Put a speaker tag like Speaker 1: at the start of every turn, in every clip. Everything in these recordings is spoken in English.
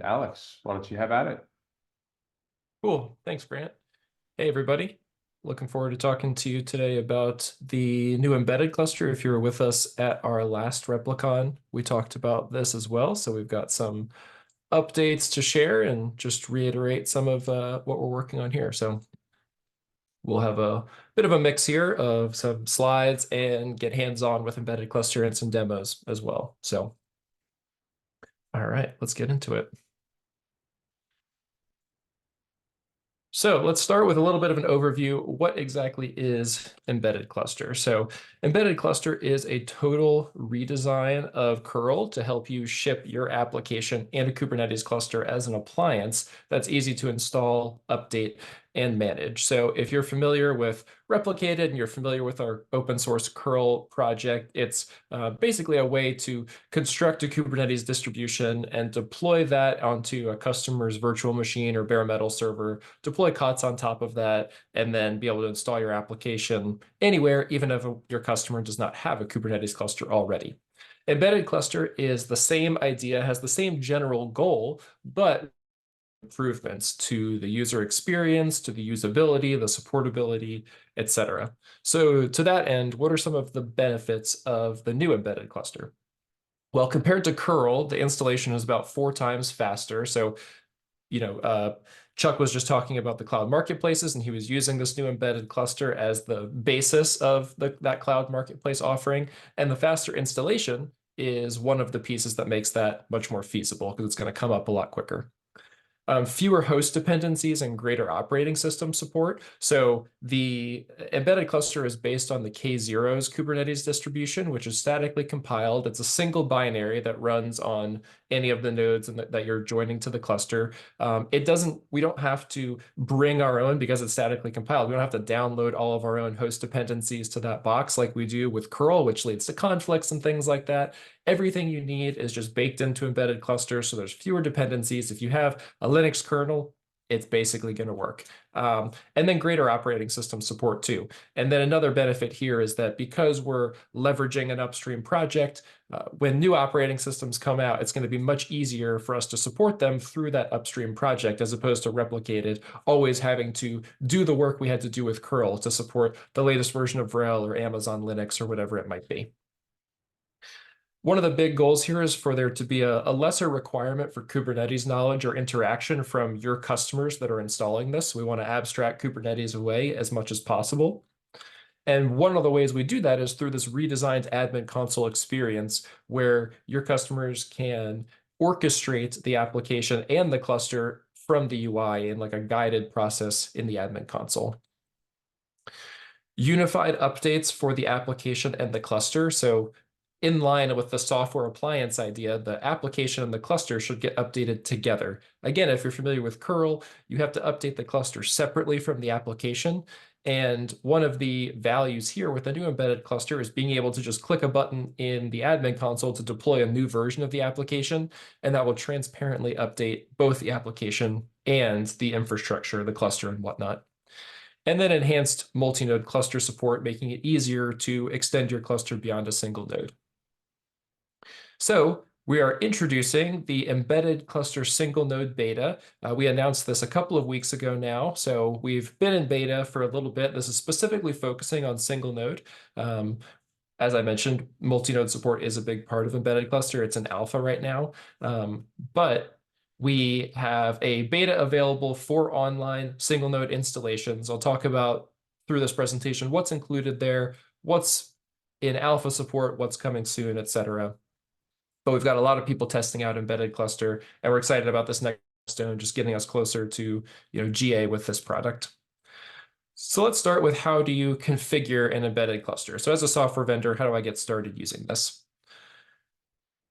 Speaker 1: And Alex, why don't you have at it?
Speaker 2: Cool. Thanks, Grant. Hey, everybody. Looking forward to talking to you today about the new embedded cluster. If you were with us at our last RepliCon, we talked about this as well. So we've got some updates to share and just reiterate some of what we're working on here. So we'll have a bit of a mix here of some slides and get hands-on with embedded cluster and some demos as well. So, all right, let's get into it. So let's start with a little bit of an overview. What exactly is embedded cluster? So embedded cluster is a total redesign of kURL to help you ship your application and a Kubernetes cluster as an appliance that's easy to install, update, and manage. So if you're familiar with Replicated and you're familiar with our open source kURL project, it's basically a way to construct a Kubernetes distribution and deploy that onto a customer's virtual machine or bare metal server, deploy COTS on top of that, and then be able to install your application anywhere, even if your customer does not have a Kubernetes cluster already. Embedded cluster is the same idea, has the same general goal, but improvements to the user experience, to the usability, the supportability, etc. So to that end, what are some of the benefits of the new embedded cluster? Well, compared to kURL, the installation is about 4 times faster. So, Chuck was just talking about the cloud marketplaces, and he was using this new embedded cluster as the basis of that cloud marketplace offering. And the faster installation is one of the pieces that makes that much more feasible because it's going to come up a lot quicker. Fewer host dependencies and greater operating system support. So the embedded cluster is based on the K0's Kubernetes distribution, which is statically compiled. It's a single binary that runs on any of the nodes that you're joining to the cluster. We don't have to bring our own because it's statically compiled. We don't have to download all of our own host dependencies to that box like we do with kURL, which leads to conflicts and things like that. Everything you need is just baked into embedded cluster, so there's fewer dependencies. If you have a Linux kernel, it's basically going to work. And then greater operating system support too. And then another benefit here is that because we're leveraging an upstream project, when new operating systems come out, it's going to be much easier for us to support them through that upstream project as opposed to Replicated, always having to do the work we had to do with kURL to support the latest version of RHEL or Amazon Linux or whatever it might be. One of the big goals here is for there to be a lesser requirement for Kubernetes knowledge or interaction from your customers that are installing this. We want to abstract Kubernetes away as much as possible. And one of the ways we do that is through this redesigned admin console experience where your customers can orchestrate the application and the cluster from the UI in like a guided process in the admin console. Unified updates for the application and the cluster. So in line with the software appliance idea, the application and the cluster should get updated together. Again, if you're familiar with kURL, you have to update the cluster separately from the application. And one of the values here with the new embedded cluster is being able to just click a button in the admin console to deploy a new version of the application, and that will transparently update both the application and the infrastructure, the cluster and whatnot. And then enhanced multi-node cluster support, making it easier to extend your cluster beyond a single node. So we are introducing the embedded cluster single node beta. We announced this a couple of weeks ago now. So we've been in beta for a little bit. This is specifically focusing on single node. As I mentioned, multi-node support is a big part of embedded cluster. It's in alpha right now. But we have a beta available for online single node installations. I'll talk about through this presentation what's included there, what's in alpha support, what's coming soon, etc. But we've got a lot of people testing out embedded cluster, and we're excited about this next milestone, just getting us closer to GA with this product. So let's start with how do you configure an embedded cluster? So as a software vendor, how do I get started using this?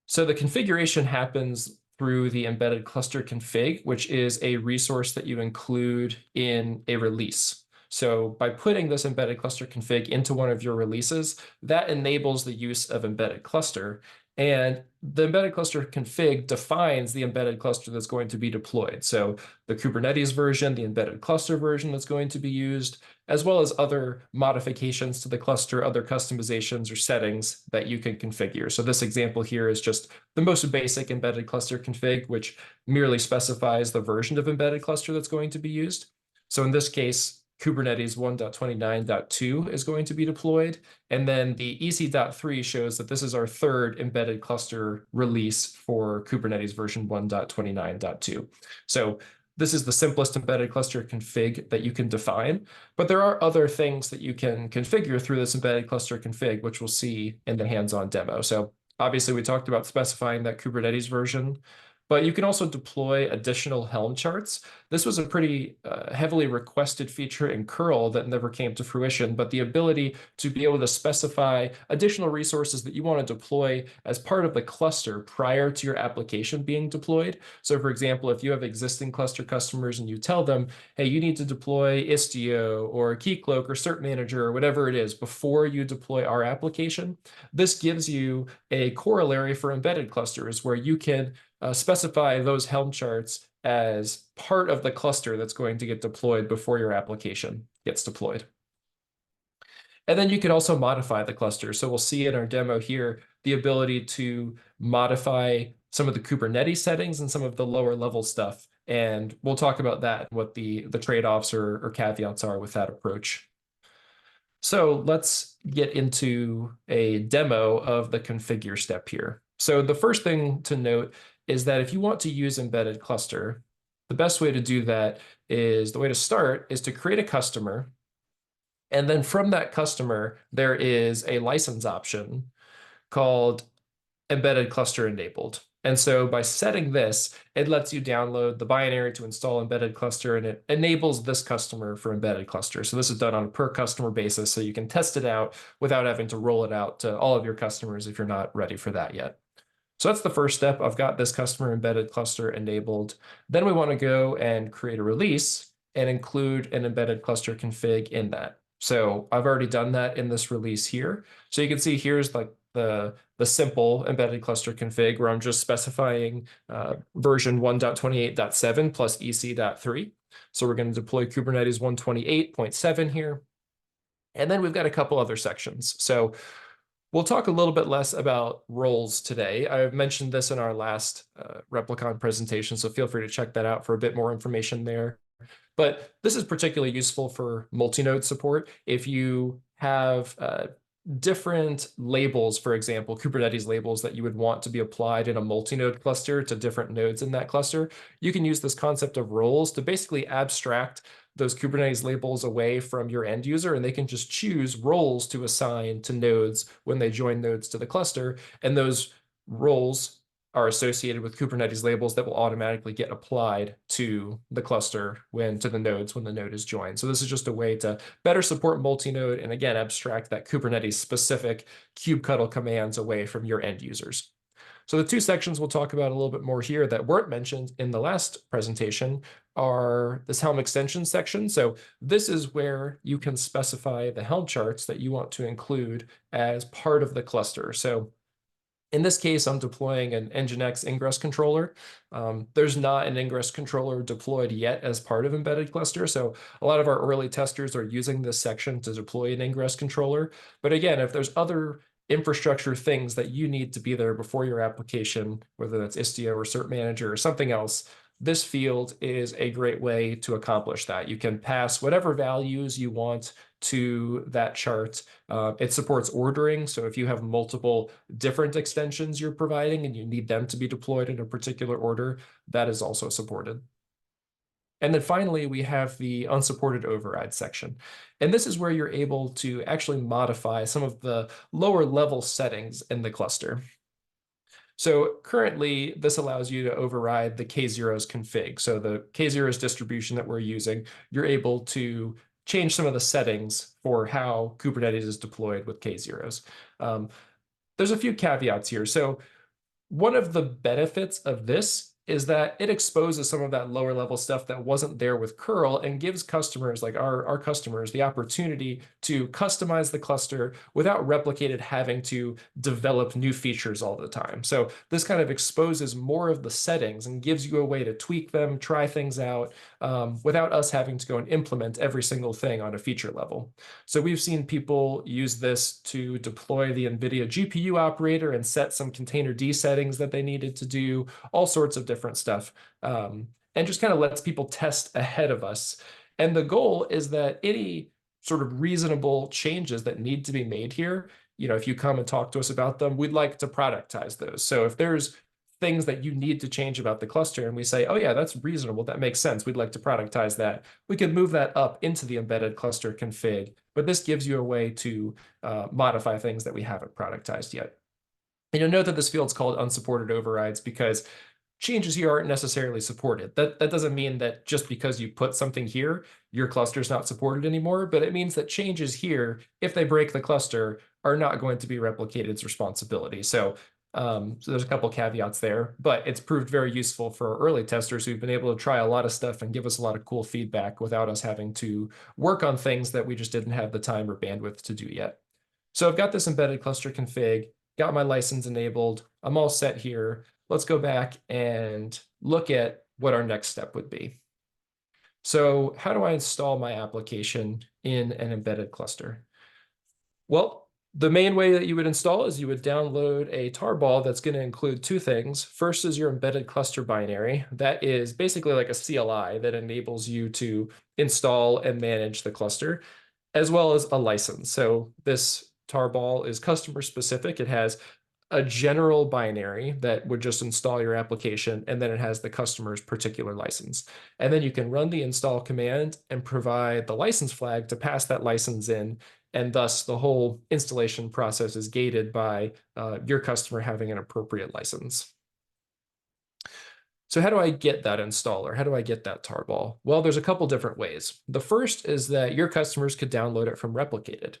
Speaker 2: So the configuration happens through the embedded cluster config, which is a resource that you include in a release. So by putting this embedded cluster config into one of your releases, that enables the use of embedded cluster. And the embedded cluster config defines the embedded cluster that's going to be deployed. So the Kubernetes version, the embedded cluster version that's going to be used, as well as other modifications to the cluster, other customizations or settings that you can configure. So this example here is just the most basic embedded cluster config, which merely specifies the version of embedded cluster that's going to be used. So in this case, Kubernetes 1.29.2 is going to be deployed. And then the EC.3 shows that this is our third embedded cluster release for Kubernetes version 1.29.2. So this is the simplest embedded cluster config that you can define, but there are other things that you can configure through this embedded cluster config, which we'll see in the hands-on demo. So obviously we talked about specifying that Kubernetes version, but you can also deploy additional Helm charts. This was a pretty heavily requested feature in kURL that never came to fruition, but the ability to be able to specify additional resources that you want to deploy as part of the cluster prior to your application being deployed. So for example, if you have existing cluster customers and you tell them, hey, you need to deploy Istio or Keycloak or Cert Manager or whatever it is before you deploy our application, this gives you a corollary for embedded clusters where you can specify those Helm charts as part of the cluster that's going to get deployed before your application gets deployed. And then you can also modify the cluster. So we'll see in our demo here the ability to modify some of the Kubernetes settings and some of the lower level stuff. And we'll talk about that, what the trade-offs or caveats are with that approach. So let's get into a demo of the configure step here. So the first thing to note is that if you want to use embedded cluster, the best way to do that is the way to start is to create a customer. And then from that customer, there is a license option called embedded cluster enabled. And so by setting this, it lets you download the binary to install embedded cluster, and it enables this customer for embedded cluster. So this is done on a per customer basis, so you can test it out without having to roll it out to all of your customers if you're not ready for that yet. So that's the first step. I've got this customer embedded cluster enabled. Then we want to go and create a release and include an embedded cluster config in that. So I've already done that in this release here. So you can see here's like the simple embedded cluster config where I'm just specifying version 1.28.7 plus EC.3. So we're going to deploy Kubernetes 128.7 here. And then we've got a couple other sections. So we'll talk a little bit less about roles today. I've mentioned this in our last RepliCon presentation, so feel free to check that out for a bit more information there. But this is particularly useful for multi-node support. If you have different labels, for example, Kubernetes labels that you would want to be applied in a multi-node cluster to different nodes in that cluster, you can use this concept of roles to basically abstract those Kubernetes labels away from your end user, and they can just choose roles to assign to nodes when they join nodes to the cluster. And those roles are associated with Kubernetes labels that will automatically get applied to the cluster to the nodes when the node is joined. So this is just a way to better support multi-node and again, abstract that Kubernetes specific kubectl commands away from your end users. So the two sections we'll talk about a little bit more here that weren't mentioned in the last presentation are this Helm extension section. So this is where you can specify the Helm charts that you want to include as part of the cluster. So in this case, I'm deploying an Nginx ingress controller. There's not an ingress controller deployed yet as part of embedded cluster. So a lot of our early testers are using this section to deploy an ingress controller. But again, if there's other infrastructure things that you need to be there before your application, whether that's Istio or Cert Manager or something else, this field is a great way to accomplish that. You can pass whatever values you want to that chart. It supports ordering. So if you have multiple different extensions you're providing and you need them to be deployed in a particular order, that is also supported. And then finally, we have the unsupported override section. And this is where you're able to actually modify some of the lower level settings in the cluster. So currently, this allows you to override the K0's config. So the K0's distribution that we're using, you're able to change some of the settings for how Kubernetes is deployed with K0's. There's a few caveats here. So one of the benefits of this is that it exposes some of that lower level stuff that wasn't there with curl and gives customers like our customers the opportunity to customize the cluster without replicated having to develop new features all the time. So this kind of exposes more of the settings and gives you a way to tweak them, try things out, without us having to go and implement every single thing on a feature level. So we've seen people use this to deploy the NVIDIA GPU operator and set some container D settings that they needed to do, all sorts of different stuff, and just kind of lets people test ahead of us. And the goal is that any sort of reasonable changes that need to be made here, if you come and talk to us about them, we'd like to productize those. So if there's things that you need to change about the cluster and we say, oh yeah, that's reasonable, that makes sense, we'd like to productize that, we can move that up into the embedded cluster config. But this gives you a way to modify things that we haven't productized yet. And you'll note that this field's called unsupported overrides because changes here aren't necessarily supported. That doesn't mean that just because you put something here, your cluster's not supported anymore, but it means that changes here, if they break the cluster, are not going to be Replicated's responsibility. So there's a couple caveats there, but it's proved very useful for early testers who've been able to try a lot of stuff and give us a lot of cool feedback without us having to work on things that we just didn't have the time or bandwidth to do yet. So I've got this embedded cluster config, got my license enabled, I'm all set here. Let's go back and look at what our next step would be. So how do I install my application in an embedded cluster? Well, the main way that you would install is you would download a tarball that's going to include two things. First is your embedded cluster binary. That is basically like a CLI that enables you to install and manage the cluster, as well as a license. So this tarball is customer specific. It has a general binary that would just install your application, and then it has the customer's particular license. And then you can run the install command and provide the license flag to pass that license in, and thus the whole installation process is gated by your customer having an appropriate license. So how do I get that installer? How do I get that tarball? Well, there's a couple different ways. The first is that your customers could download it from Replicated.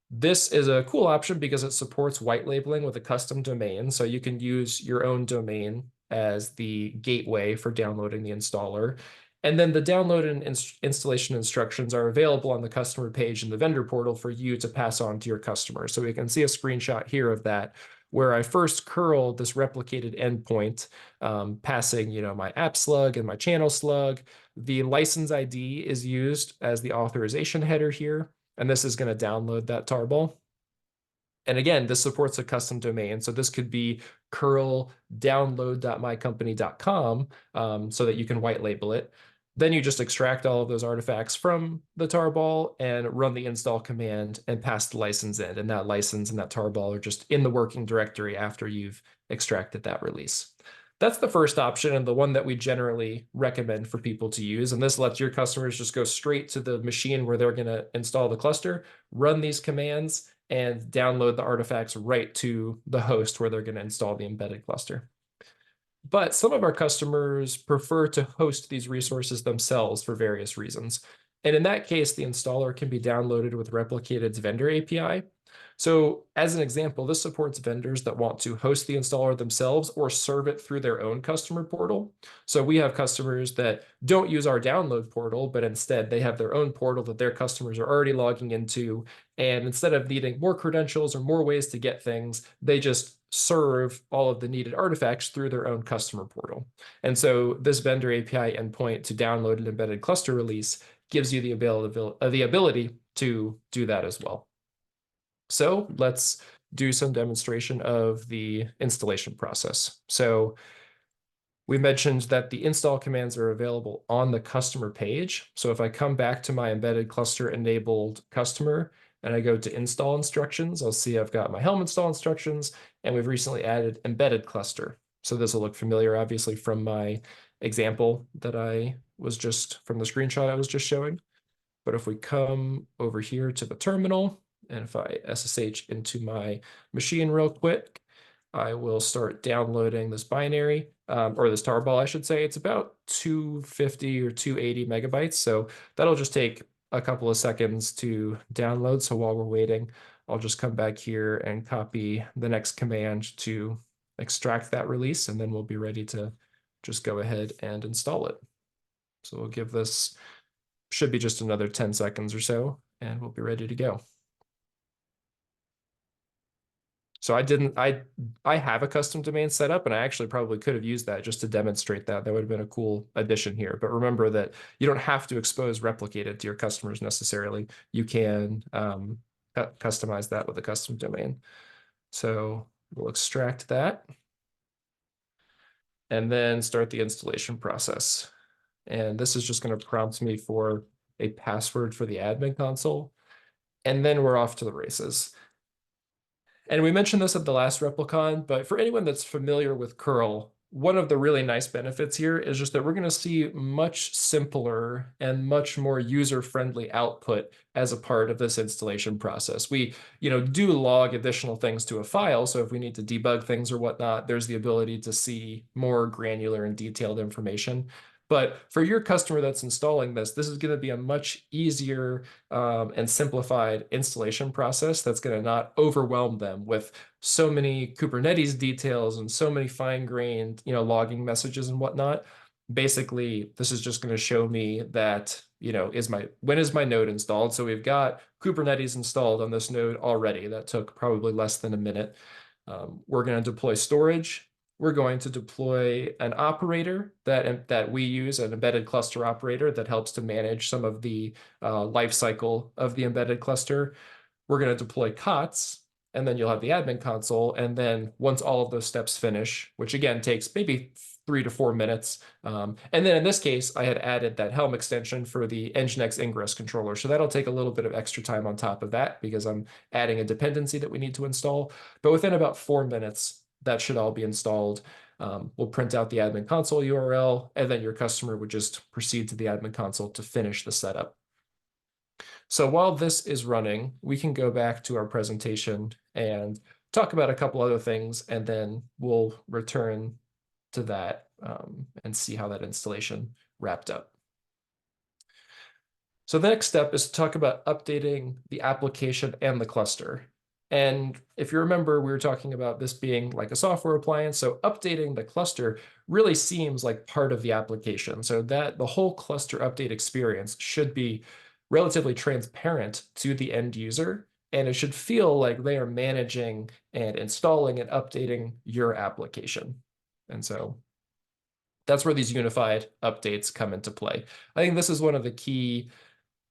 Speaker 2: This is a cool option because it supports white labeling with a custom domain. So you can use your own domain as the gateway for downloading the installer. And then the download and installation instructions are available on the customer page in the vendor portal for you to pass on to your customer. So we can see a screenshot here of that, where I first curled this replicated endpoint, passing, my app slug and my channel slug. The license ID is used as the authorization header here. And this is going to download that tarball. And again, this supports a custom domain. So this could be curl download.mycompany.com so that you can white label it. Then you just extract all of those artifacts from the tarball and run the install command and pass the license in. And that license and that tarball are just in the working directory after you've extracted that release. That's the first option and the one that we generally recommend for people to use. And this lets your customers just go straight to the machine where they're going to install the cluster, run these commands, and download the artifacts right to the host where they're going to install the embedded cluster. But some of our customers prefer to host these resources themselves for various reasons. And in that case, the installer can be downloaded with Replicated's vendor API. So as an example, this supports vendors that want to host the installer themselves or serve it through their own customer portal. So we have customers that don't use our download portal, but instead they have their own portal that their customers are already logging into. And instead of needing more credentials or more ways to get things, they just serve all of the needed artifacts through their own customer portal. And so this vendor API endpoint to download an embedded cluster release gives you the ability to do that as well. So let's do some demonstration of the installation process. So we mentioned that the install commands are available on the customer page. So if I come back to my embedded cluster enabled customer and I go to install instructions, I'll see I've got my Helm install instructions, and we've recently added embedded cluster. So this will look familiar, obviously, from my example that I was just from the screenshot I was just showing. But if we come over here to the terminal, and if I SSH into my machine real quick, I will start downloading this binary, or this tarball, I should say. It's about 250 or 280 megabytes. So that'll just take a couple of seconds to download. So while we're waiting, I'll just come back here and copy the next command to extract that release, and then we'll be ready to just go ahead and install it. So we'll give this, should be just another 10 seconds or so, and we'll be ready to go. So I have a custom domain set up, and I actually probably could have used that just to demonstrate that. That would have been a cool addition here. But remember that you don't have to expose replicated to your customers necessarily. You can customize that with a custom domain. So we'll extract that and then start the installation process. And this is just going to prompt me for a password for the admin console. And then we're off to the races. And we mentioned this at the last RepliCon, but for anyone that's familiar with kURL, one of the really nice benefits here is just that we're going to see much simpler and much more user-friendly output as a part of this installation process. We, do log additional things to a file, so if we need to debug things or whatnot, there's the ability to see more granular and detailed information. But for your customer that's installing this is going to be a much easier and simplified installation process that's going to not overwhelm them with so many Kubernetes details and so many fine-grained, logging messages and whatnot. Basically, this is just going to show me that, when is my node installed? So we've got Kubernetes installed on this node already. That took probably less than a minute. We're going to deploy storage. We're going to deploy an operator that we use, an embedded cluster operator that helps to manage some of the life cycle of the embedded cluster. We're going to deploy COTS, and then you'll have the admin console. And then once all of those steps finish, which again takes maybe 3 to 4 minutes. And then in this case, I had added that Helm extension for the Nginx ingress controller. So that'll take a little bit of extra time on top of that because I'm adding a dependency that we need to install. But within about 4 minutes, that should all be installed. We'll print out the admin console URL, and then your customer would just proceed to the admin console to finish the setup. So while this is running, we can go back to our presentation and talk about a couple other things, and then we'll return to that and see how that installation wrapped up. So the next step is to talk about updating the application and the cluster. And if you remember, we were talking about this being like a software appliance. So updating the cluster really seems like part of the application. So that the whole cluster update experience should be relatively transparent to the end user. And it should feel like they are managing and installing and updating your application. And so that's where these unified updates come into play. I think this is one of the key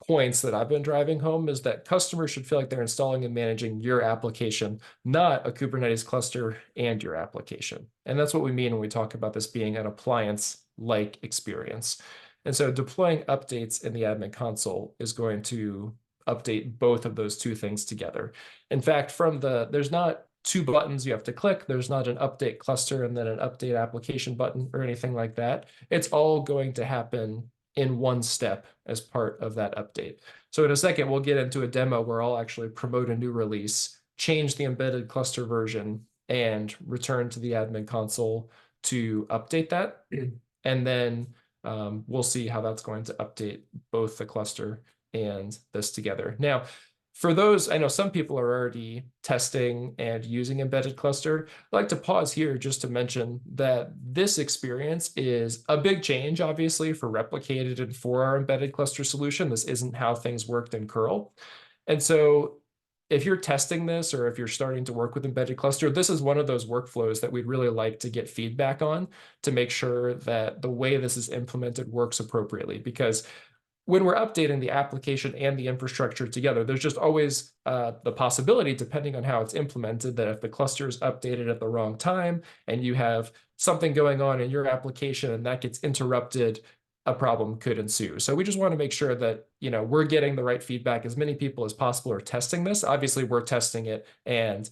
Speaker 2: points that I've been driving home is that customers should feel like they're installing and managing your application, not a Kubernetes cluster and your application. And that's what we mean when we talk about this being an appliance-like experience. And so deploying updates in the admin console is going to update both of those two things together. In fact, there's not 2 buttons you have to click. There's not an update cluster and then an update application button or anything like that. It's all going to happen in one step as part of that update. So in a second, we'll get into a demo where I'll actually promote a new release, change the embedded cluster version, and return to the admin console to update that. And then we'll see how that's going to update both the cluster and this together. Now, for those, I know some people are already testing and using embedded cluster. I'd like to pause here just to mention that this experience is a big change, obviously, for replicated and for our embedded cluster solution. This isn't how things worked in kURL. And so if you're testing this or if you're starting to work with embedded cluster, this is one of those workflows that we'd really like to get feedback on to make sure that the way this is implemented works appropriately. Because when we're updating the application and the infrastructure together, there's just always the possibility, depending on how it's implemented, that if the cluster is updated at the wrong time and you have something going on in your application and that gets interrupted, a problem could ensue. So we just want to make sure that, we're getting the right feedback. As many people as possible are testing this. Obviously, we're testing it and,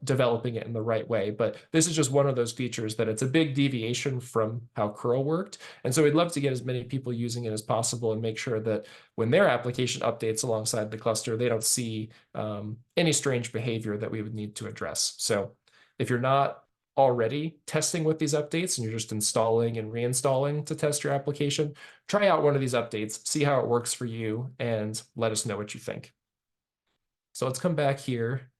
Speaker 2: developing it in the right way. But this is just one of those features that it's a big deviation from how kURL worked. And so we'd love to get as many people using it as possible and make sure that when their application updates alongside the cluster, they don't see any strange behavior that we would need to address. So if you're not already testing with these updates and you're just installing and reinstalling to test your application, try out one of these updates, see how it works for you, and let us know what you think. So let's come back here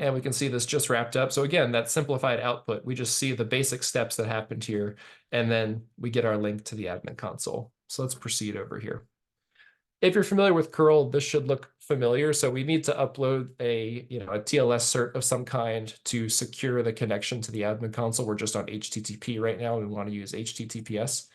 Speaker 2: And we can see this just wrapped up. So again, that simplified output, we just see the basic steps that happened here, and then we get our link to the admin console. So let's proceed over here. If you're familiar with curl, this should look familiar. So we need to upload a TLS cert of some kind to secure the connection to the admin console. We're just on HTTP right now. We want to use HTTPS.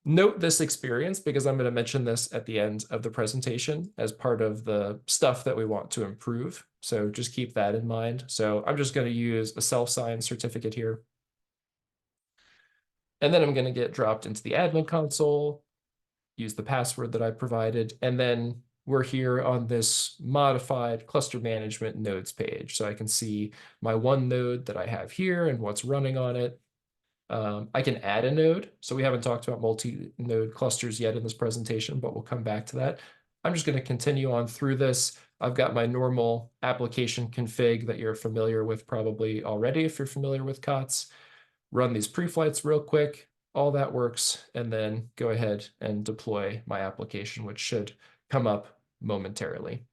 Speaker 2: Note this experience because I'm going to mention this at the end of the presentation as part of the stuff that we want to improve. So just keep that in mind. So I'm just going to use a self-signed certificate here. And then I'm going to get dropped into the admin console, use the password that I provided, and then we're here on this modified cluster management nodes page. So I can see my one node that I have here and what's running on it. I can add a node. So we haven't talked about multi-node clusters yet in this presentation, but we'll come back to that. I'm just going to continue on through this. I've got my normal application config that you're familiar with probably already if you're familiar with COTS. Run these pre-flights real quick. All that works, and then go ahead and deploy my application, which should come up momentarily.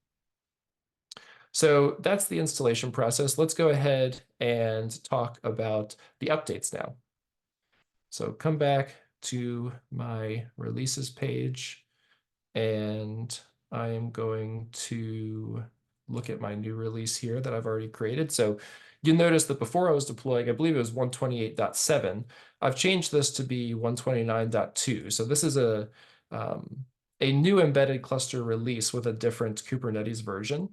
Speaker 2: So that's the installation process. Let's go ahead and talk about the updates now. So come back to my releases page, and I am going to look at my new release here that I've already created. So you'll notice that before I was deploying, I believe it was 128.7. I've changed this to be 129.2. So this is a new embedded cluster release with a different Kubernetes version.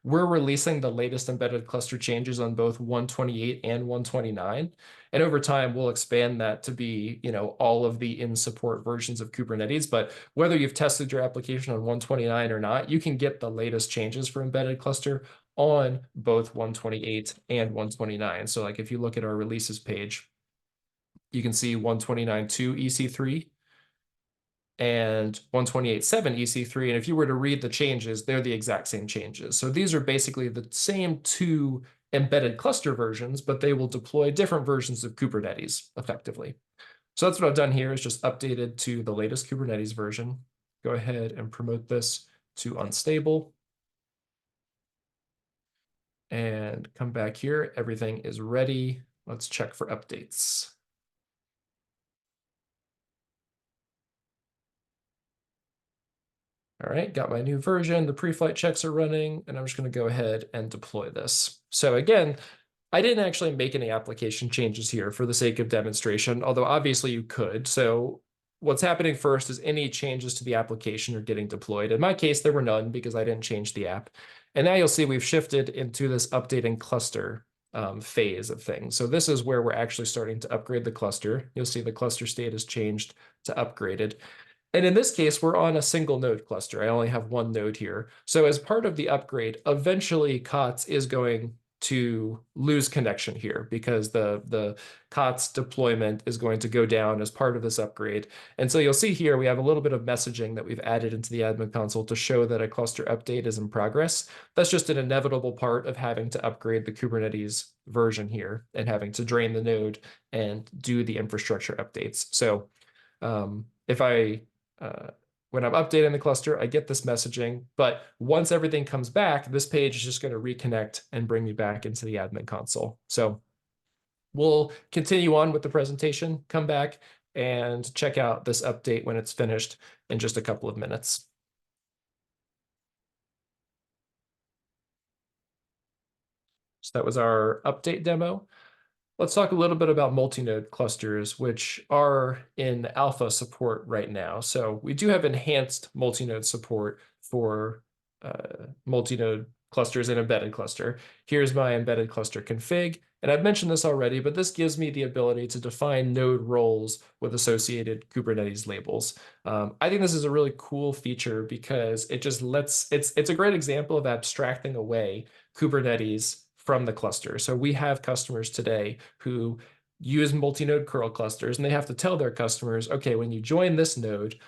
Speaker 2: We're releasing the latest embedded cluster changes on both 128 and 129. And over time, we'll expand that to be, all of the in-support versions of Kubernetes. But whether you've tested your application on 129 or not, you can get the latest changes for embedded cluster on both 128 and 129. So like if you look at our releases page, you can see 129.2 EC3 and 128.7 EC3. And if you were to read the changes, they're the exact same changes. So these are basically the same two embedded cluster versions, but they will deploy different versions of Kubernetes effectively. So that's what I've done here is just updated to the latest Kubernetes version. Go ahead and promote this to unstable. And come back here. Everything is ready. Let's check for updates. All right, got my new version. The pre-flight checks are running, and I'm just going to go ahead and deploy this. So again, I didn't actually make any application changes here for the sake of demonstration, although obviously you could. So what's happening first is any changes to the application are getting deployed. In my case, there were none because I didn't change the app. And now you'll see we've shifted into this updating cluster phase of things. So this is where we're actually starting to upgrade the cluster. You'll see the cluster state has changed to upgraded. And in this case, we're on a single node cluster. I only have one node here. So as part of the upgrade, eventually COTS is going to lose connection here because the COTS deployment is going to go down as part of this upgrade. And so you'll see here, we have a little bit of messaging that we've added into the admin console to show that a cluster update is in progress. That's just an inevitable part of having to upgrade the Kubernetes version here and having to drain the node and do the infrastructure updates. So when I'm updating the cluster, I get this messaging, but once everything comes back, this page is just going to reconnect and bring me back into the admin console. So we'll continue on with the presentation, come back and check out this update when it's finished in just a couple of minutes. So that was our update demo. Let's talk a little bit about multi-node clusters, which are in alpha support right now. So we do have enhanced multi-node support for multi-node clusters and embedded cluster. Here's my embedded cluster config. And I've mentioned this already, but this gives me the ability to define node roles with associated Kubernetes labels. I think this is a really cool feature because it just it's a great example of abstracting away Kubernetes from the cluster. So we have customers today who use multi-node curl clusters, and they have to tell their customers, okay, when you join this node,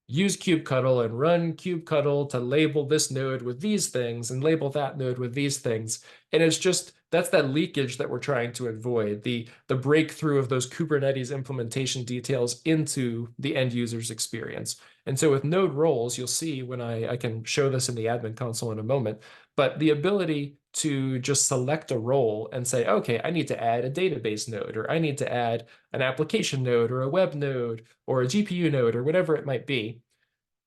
Speaker 2: use kubectl and run kubectl to label this node with these things and label that node with these things. And it's just, that's that leakage that we're trying to avoid, the breakthrough of those Kubernetes implementation details into the end user's experience. And so with node roles, you'll see when I can show this in the admin console in a moment, but the ability to just select a role and say, okay, I need to add a database node, or I need to add an application node, or a web node, or a GPU node, or whatever it might be,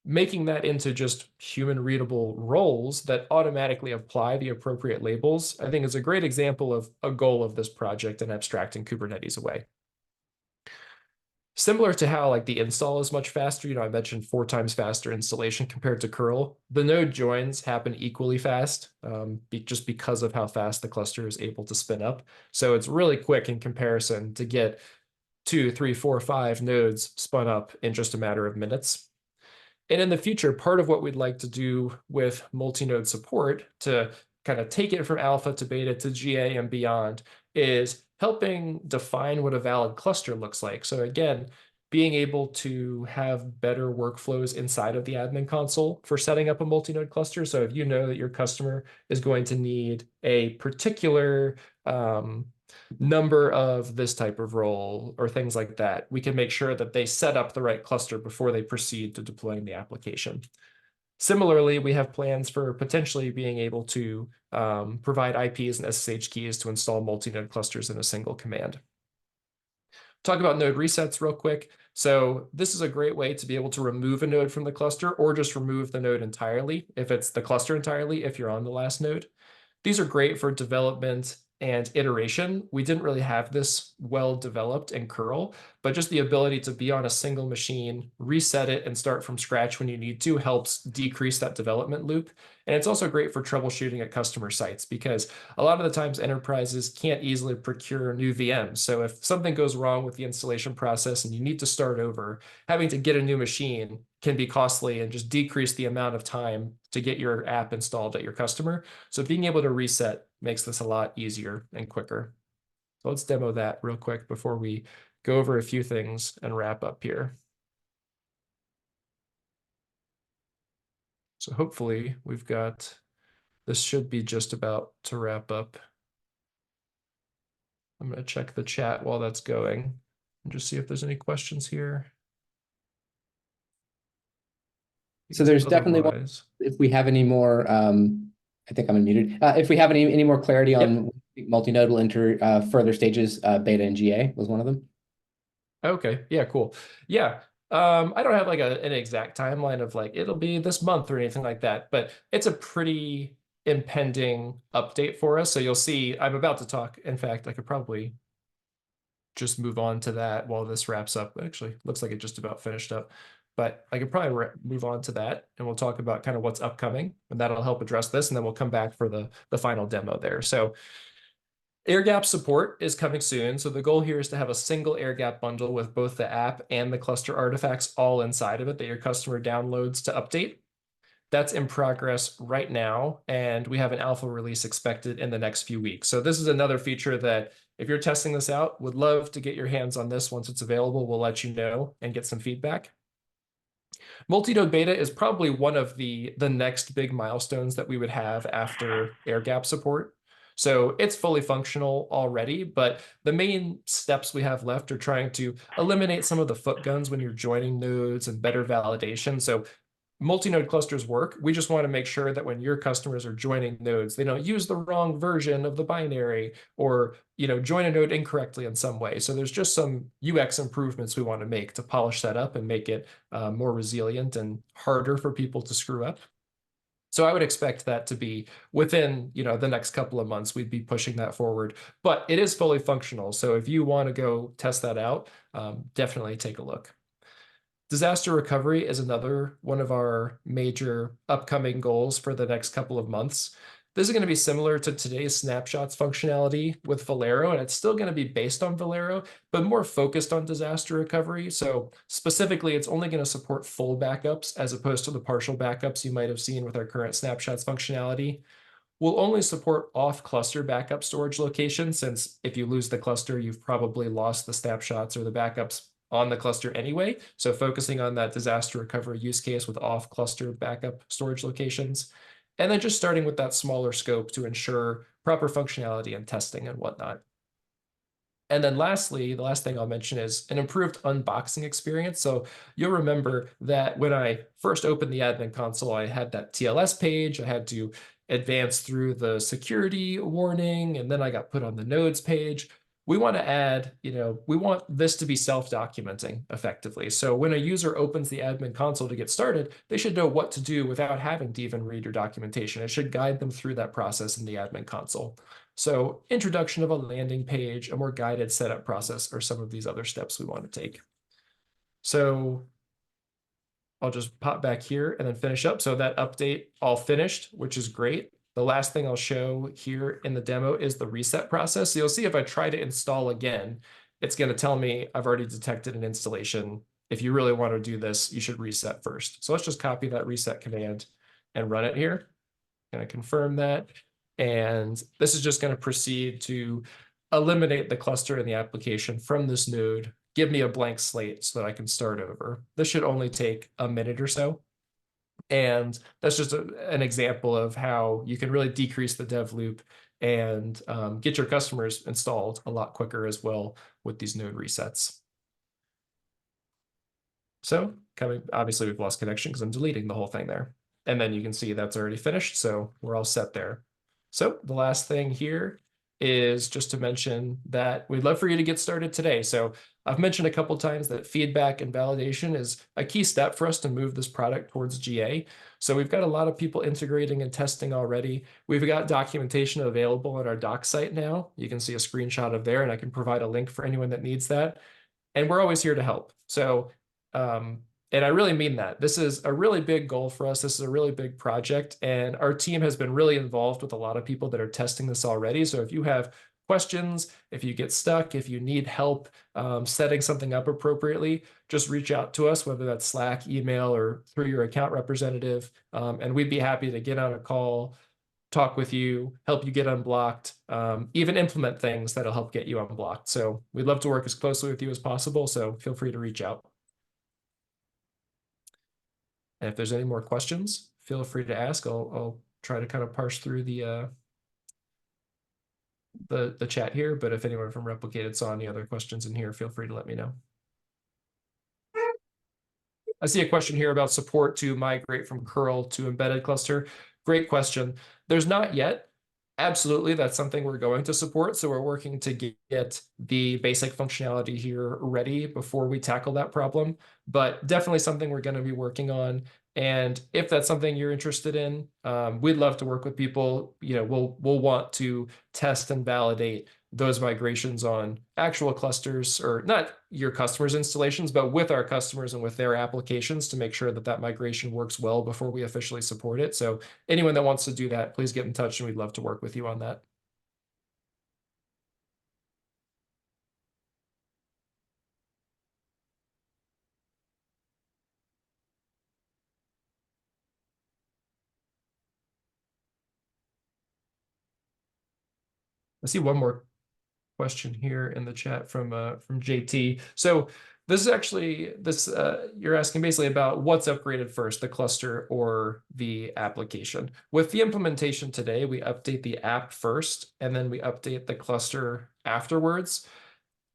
Speaker 2: making that into just human readable roles that automatically apply the appropriate labels, I think is a great example of a goal of this project and abstracting Kubernetes away. Similar to how like the install is much faster, I mentioned 4 times faster installation compared to curl. The node joins happen equally fast, just because of how fast the cluster is able to spin up. So it's really quick in comparison to get 2, 3, 4, 5 nodes spun up in just a matter of minutes. And in the future, part of what we'd like to do with multi-node support to kind of take it from alpha to beta to GA and beyond is helping define what a valid cluster looks like. So again, being able to have better workflows inside of the admin console for setting up a multi-node cluster. So if you know that your customer is going to need a particular number of this type of role or things like that, we can make sure that they set up the right cluster before they proceed to deploying the application. Similarly, we have plans for potentially being able to provide IPs and SSH keys to install multi-node clusters in a single command. Talk about node resets real quick. So this is a great way to be able to remove a node from the cluster or just remove the node entirely if it's the cluster entirely if you're on the last node. These are great for development and iteration. We didn't really have this well developed in curl, but just the ability to be on a single machine, reset it, and start from scratch when you need to helps decrease that development loop. And it's also great for troubleshooting at customer sites because a lot of the times enterprises can't easily procure new VMs. So if something goes wrong with the installation process and you need to start over, having to get a new machine can be costly and just decrease the amount of time to get your app installed at your customer. So being able to reset makes this a lot easier and quicker. So let's demo that real quick before we go over a few things and wrap up here. So hopefully we've got, this should be just about to wrap up. I'm going to check the chat while that's going and just see if there's any questions here.
Speaker 3: So there's definitely one, if we have any more, I think I'm unmuted. If we have any more clarity on multi-node will enter further stages, beta and GA was one of them.
Speaker 2: Okay, yeah, cool. Yeah, I don't have like an exact timeline of like, it'll be this month or anything like that, but it's a pretty impending update for us. So you'll see, I'm about to talk. In fact, I could probably just move on to that while this wraps up. Actually, looks like it just about finished up. But I could probably move on to that and we'll talk about kind of what's upcoming and that'll help address this. And then we'll come back for the final demo there. So air gap support is coming soon. So the goal here is to have a single air gap bundle with both the app and the cluster artifacts all inside of it that your customer downloads to update. That's in progress right now. And we have an alpha release expected in the next few weeks. So this is another feature that if you're testing this out, would love to get your hands on this once it's available. We'll let you know and get some feedback. Multi-node beta is probably one of the next big milestones that we would have after air gap support. So it's fully functional already, but the main steps we have left are trying to eliminate some of the foot guns when you're joining nodes and better validation. So multi-node clusters work. We just want to make sure that when your customers are joining nodes, they don't use the wrong version of the binary or join a node incorrectly in some way. So there's just some UX improvements we want to make to polish that up and make it more resilient and harder for people to screw up. So I would expect that to be within the next couple of months, we'd be pushing that forward. But it is fully functional. So if you want to go test that out, definitely take a look. Disaster recovery is another one of our major upcoming goals for the next couple of months. This is going to be similar to today's snapshots functionality with Valero, and it's still going to be based on Valero, but more focused on disaster recovery. So specifically, it's only going to support full backups as opposed to the partial backups you might have seen with our current snapshots functionality. We'll only support off-cluster backup storage locations, since if you lose the cluster, you've probably lost the snapshots or the backups on the cluster anyway. So focusing on that disaster recovery use case with off-cluster backup storage locations. And then just starting with that smaller scope to ensure proper functionality and testing and whatnot. And then lastly, the last thing I'll mention is an improved unboxing experience. So you'll remember that when I first opened the admin console, I had that TLS page. I had to advance through the security warning, and then I got put on the nodes page. We want to add, we want this to be self-documenting effectively. So when a user opens the admin console to get started, they should know what to do without having to even read your documentation. It should guide them through that process in the admin console. So introduction of a landing page, a more guided setup process, or some of these other steps we want to take. So I'll just pop back here and then finish up. So that update all finished, which is great. The last thing I'll show here in the demo is the reset process. So you'll see if I try to install again, it's going to tell me I've already detected an installation. If you really want to do this, you should reset first. So let's just copy that reset command and run it here. Going to confirm that. And this is just going to proceed to eliminate the cluster in the application from this node, give me a blank slate so that I can start over. This should only take a minute or so. And that's just an example of how you can really decrease the dev loop and get your customers installed a lot quicker as well with these node resets. So obviously we've lost connection because I'm deleting the whole thing there. And then you can see that's already finished. So we're all set there. So the last thing here is just to mention that we'd love for you to get started today. So I've mentioned a couple times that feedback and validation is a key step for us to move this product towards GA. So we've got a lot of people integrating and testing already. We've got documentation available on our doc site now. You can see a screenshot of there, and I can provide a link for anyone that needs that. And we're always here to help. So, and I really mean that. This is a really big goal for us. This is a really big project, and our team has been really involved with a lot of people that are testing this already. So if you have questions, if you get stuck, if you need help setting something up appropriately, just reach out to us, whether that's Slack, email, or through your account representative. And we'd be happy to get on a call, talk with you, help you get unblocked, even implement things that'll help get you unblocked. So we'd love to work as closely with you as possible. So feel free to reach out. And if there's any more questions, feel free to ask. I'll try to kind of parse through the chat here. But if anyone from Replicated saw any other questions in here, feel free to let me know. I see a question here about support to migrate from kURL to embedded cluster. Great question. There's not yet. Absolutely, that's something we're going to support. So we're working to get the basic functionality here ready before we tackle that problem. But definitely something we're going to be working on. And if that's something you're interested in, we'd love to work with people. We'll want to test and validate those migrations on actual clusters, or not your customers' installations, but with our customers and with their applications to make sure that that migration works well before we officially support it. So anyone that wants to do that, please get in touch and we'd love to work with you on that. I see one more question here in the chat from JT. So this is actually you're asking basically about what's upgraded first, the cluster or the application. With the implementation today, we update the app first, and then we update the cluster afterwards.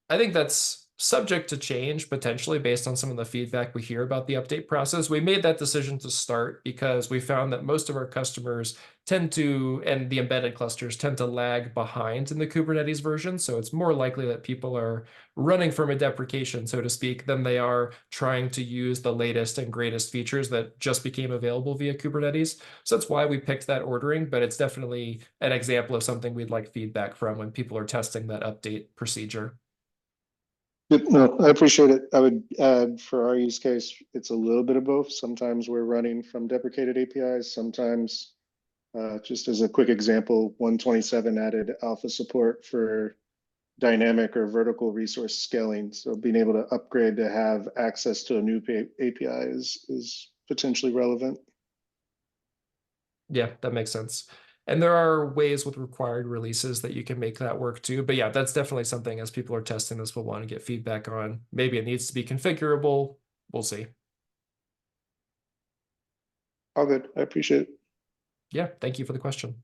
Speaker 2: I think that's subject to change potentially based on some of the feedback we hear about the update process. We made that decision to start because we found that most of our customers and the embedded clusters tend to lag behind in the Kubernetes version. So it's more likely that people are running from a deprecation, so to speak, than they are trying to use the latest and greatest features that just became available via Kubernetes. So that's why we picked that ordering, but it's definitely an example of something we'd like feedback from when people are testing that update procedure.
Speaker 4: No, I appreciate it. I would add for our use case, it's a little bit of both. Sometimes we're running from deprecated APIs. Sometimes, just as a quick example, 127 added alpha support for dynamic or vertical resource scaling. So being able to upgrade to have access to a new API is potentially relevant.
Speaker 2: Yeah, that makes sense. And there are ways with required releases that you can make that work too. But yeah, that's definitely something as people are testing this, we'll want to get feedback on. Maybe it needs to be configurable. We'll see.
Speaker 4: All good. I appreciate it.
Speaker 2: Yeah, thank you for the question.